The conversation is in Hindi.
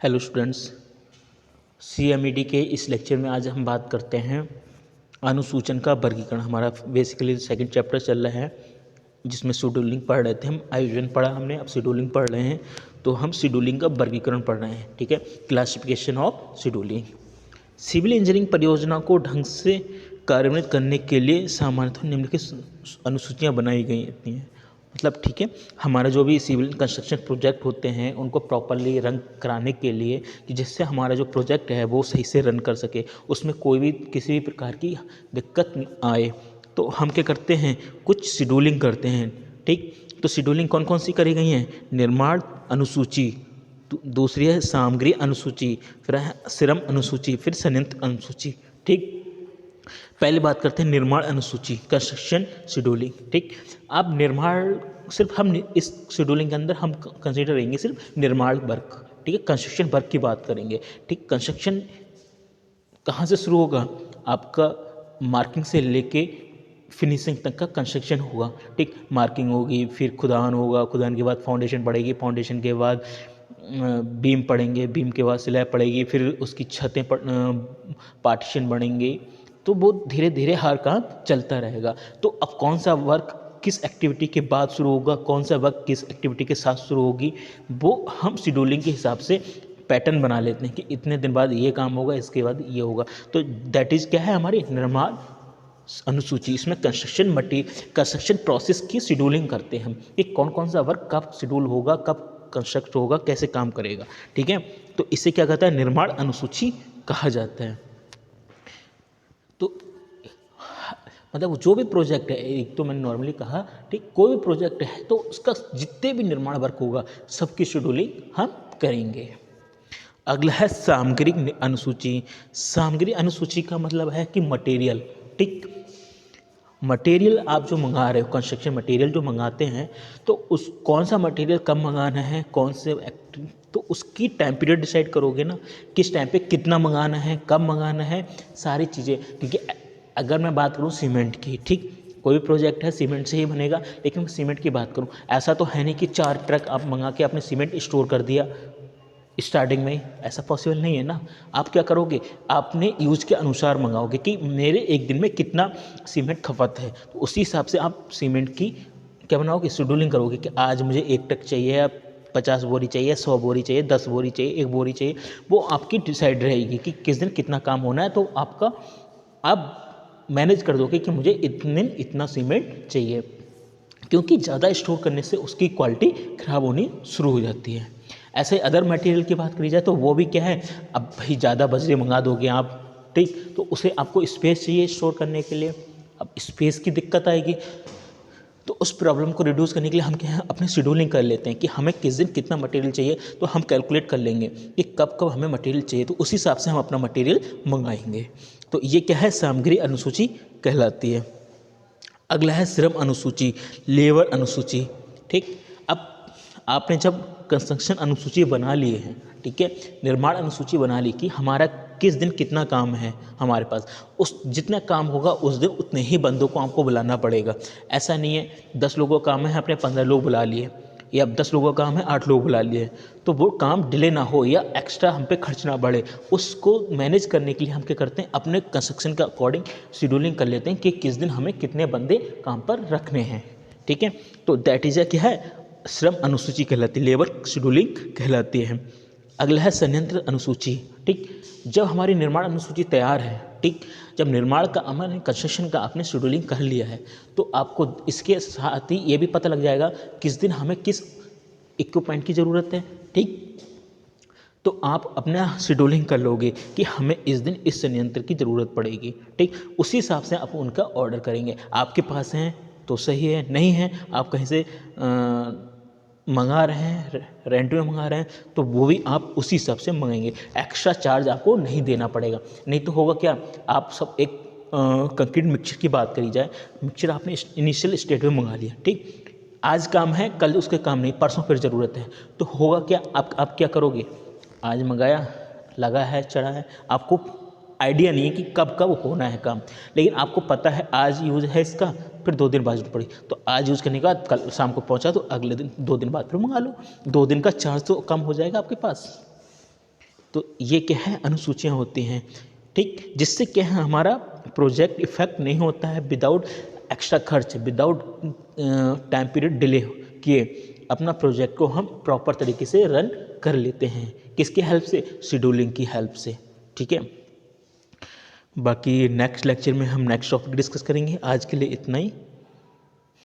हेलो स्टूडेंट्स, CMED के इस लेक्चर में आज हम बात करते हैं अनुसूचन का वर्गीकरण। हमारा बेसिकली सेकंड चैप्टर चल रहा है जिसमें शेड्यूलिंग पढ़ रहे थे हम। आयोजन पढ़ा हमने, अब शेड्यूलिंग पढ़ रहे हैं। तो हम शेड्यूलिंग का वर्गीकरण पढ़ रहे हैं, ठीक है। Classification of scheduling. Civil engineering परियोजना को ढंग से कार्यान्वित करने के लिए सामान्यतः निम्नलिखित अनुसूचियाँ बनाई गई हैं। मतलब ठीक है, हमारा जो भी सिविल कंस्ट्रक्शन प्रोजेक्ट होते हैं उनको प्रॉपरली रन कराने के लिए कि जिससे हमारा जो प्रोजेक्ट है वो सही से रन कर सके, उसमें कोई भी किसी भी प्रकार की दिक्कत नहीं आए, तो हम क्या करते हैं, कुछ शेड्यूलिंग करते हैं। ठीक, तो शेड्यूलिंग कौन कौन सी करी गई हैं? निर्माण अनुसूची, दूसरी है सामग्री अनुसूची, फिर है श्रम अनुसूची, फिर संयंत्र अनुसूची। ठीक, पहले बात करते हैं निर्माण अनुसूची, कंस्ट्रक्शन शेड्यूलिंग। ठीक, अब निर्माण सिर्फ हम इस शेड्यूलिंग के अंदर हम कंसीडर करेंगे सिर्फ निर्माण वर्क, ठीक है, कंस्ट्रक्शन वर्क की बात करेंगे। ठीक, कंस्ट्रक्शन कहाँ से शुरू होगा? आपका मार्किंग से लेके फिनिशिंग तक का कंस्ट्रक्शन होगा। ठीक, मार्किंग होगी, फिर खुदान होगा, खुदान के बाद फाउंडेशन पड़ेगी, फाउंडेशन के बाद बीम पड़ेंगे, बीम के बाद स्लैब पड़ेगी, फिर उसकी छतें पार्टीशन बनेंगे। तो वो धीरे धीरे हर काम चलता रहेगा। तो अब कौन सा वर्क किस एक्टिविटी के बाद शुरू होगा, कौन सा वर्क किस एक्टिविटी के साथ शुरू होगी, वो हम शेड्यूलिंग के हिसाब से पैटर्न बना लेते हैं कि इतने दिन बाद ये काम होगा, इसके बाद ये होगा। तो दैट इज़ क्या है, हमारी निर्माण अनुसूची। इसमें कंस्ट्रक्शन प्रोसेस की शेड्यूलिंग करते हैं हम कि कौन कौन सा वर्क कब शेड्यूल होगा, कब कंस्ट्रक्ट होगा, कैसे काम करेगा। ठीक है, तो इसे क्या कहता है, निर्माण अनुसूची कहा जाता है। तो मतलब जो भी प्रोजेक्ट है, एक तो मैंने नॉर्मली कहा, ठीक, कोई भी प्रोजेक्ट है तो उसका जितने भी निर्माण वर्क होगा सबकी शेड्यूलिंग हम करेंगे। अगला है सामग्री अनुसूची। सामग्री अनुसूची का मतलब है कि मटेरियल। ठीक, मटेरियल आप जो मंगा रहे हो, कंस्ट्रक्शन मटेरियल जो मंगाते हैं, तो उस कौन सा मटेरियल कब मंगाना है, कौन से तो उसकी टाइम पीरियड डिसाइड करोगे ना, किस टाइम पे कितना मंगाना है, कब मंगाना है, सारी चीज़ें। क्योंकि अगर मैं बात करूँ सीमेंट की, ठीक, कोई भी प्रोजेक्ट है सीमेंट से ही बनेगा, लेकिन मैं सीमेंट की बात करूँ, ऐसा तो है नहीं कि 4 ट्रक आप मंगा के आपने सीमेंट स्टोर कर दिया स्टार्टिंग में, ऐसा पॉसिबल नहीं है ना। आप क्या करोगे, आपने यूज़ के अनुसार मंगाओगे कि मेरे एक दिन में कितना सीमेंट खपत है, तो उसी हिसाब से आप सीमेंट की क्या बनाओगे, शेड्यूलिंग करोगे कि आज मुझे 1 ट्रक चाहिए, या 50 बोरी चाहिए, 100 बोरी चाहिए, 10 बोरी चाहिए, 1 बोरी चाहिए। वो आपकी डिसाइड रहेगी कि किस दिन कितना काम होना है। तो आपका आप मैनेज कर दोगे कि मुझे इतने दिन इतना सीमेंट चाहिए, क्योंकि ज़्यादा स्टोर करने से उसकी क्वालिटी ख़राब होनी शुरू हो जाती है। ऐसे अदर मटेरियल की बात करी जाए तो वो भी क्या है, अब भाई ज़्यादा बजरे मंगा दोगे आप, ठीक, तो उसे आपको स्पेस चाहिए स्टोर करने के लिए, अब स्पेस की दिक्कत आएगी। तो उस प्रॉब्लम को रिड्यूस करने के लिए हम क्या है, अपने शेड्यूलिंग कर लेते हैं कि हमें किस दिन कितना मटेरियल चाहिए, तो हम कैलकुलेट कर लेंगे कि कब कब हमें मटेरियल चाहिए, तो उस हिसाब से हम अपना मटेरियल मंगाएंगे। तो ये क्या है, सामग्री अनुसूची कहलाती है। अगला है श्रम अनुसूची, लेबर अनुसूची। ठीक, अब आपने जब कंस्ट्रक्शन अनुसूची बना लिए हैं, ठीक है, निर्माण अनुसूची बना ली कि हमारा किस दिन कितना काम है हमारे पास, उस जितना काम होगा उस दिन उतने ही बंदों को आपको बुलाना पड़ेगा। ऐसा नहीं है 10 लोगों का काम है आपने 15 लोग बुला लिए, या 10 लोगों का काम है 8 लोग बुला लिए, तो वो काम डिले ना हो या एक्स्ट्रा हम पे खर्च ना बढ़े, उसको मैनेज करने के लिए हम क्या करते हैं, अपने कंस्ट्रक्शन के अकॉर्डिंग शेड्यूलिंग कर लेते हैं कि किस दिन हमें कितने बंदे काम पर रखने हैं। ठीक है, तो दैट इज क्या है, श्रम अनुसूची कहलाती है, लेबर शेड्यूलिंग कहलाती है। अगला है संयंत्र अनुसूची। ठीक, जब हमारी निर्माण अनुसूची तैयार है, ठीक, जब निर्माण का अमल कंस्ट्रक्शन का आपने शेड्यूलिंग कर लिया है, तो आपको इसके साथ ही ये भी पता लग जाएगा किस दिन हमें किस इक्विपमेंट की ज़रूरत है। ठीक, तो आप अपना शेड्यूलिंग कर लोगे कि हमें इस दिन इस संयंत्र की ज़रूरत पड़ेगी। ठीक, उसी हिसाब से आप उनका ऑर्डर करेंगे। आपके पास हैं तो सही है, नहीं है आप कहीं से मंगा रहे हैं, रेंट में मंगा रहे हैं, तो वो भी आप उसी हिसाब से मंगाएंगे। एक्स्ट्रा चार्ज आपको नहीं देना पड़ेगा। नहीं तो होगा क्या, आप सब एक कंक्रीट मिक्सचर की बात करी जाए, मिक्सचर आपने इनिशियल स्टेट में मंगा लिया, ठीक, आज काम है कल उसके काम नहीं, परसों फिर ज़रूरत है, तो होगा क्या, आप क्या करोगे, आज मंगाया, लगा है, चढ़ा है, आपको आइडिया नहीं है कि कब कब होना है काम, लेकिन आपको पता है आज यूज़ है इसका, फिर 2 दिन बाद जरूरत पड़ी, तो आज यूज़ करने के बाद कल शाम को पहुंचा तो अगले दिन 2 दिन बाद फिर मंगा लो, 2 दिन का चार्ज तो कम हो जाएगा आपके पास। तो ये क्या है, अनुसूचियाँ होती हैं, ठीक, जिससे क्या है हमारा प्रोजेक्ट इफेक्ट नहीं होता है विदाउट एक्स्ट्रा खर्च, विदाउट टाइम पीरियड डिले किए अपना प्रोजेक्ट को हम प्रॉपर तरीके से रन कर लेते हैं। किसकी हेल्प से? शेड्यूलिंग की हेल्प से, ठीक है। बाकी नेक्स्ट लेक्चर में हम नेक्स्ट टॉपिक डिस्कस करेंगे। आज के लिए इतना ही।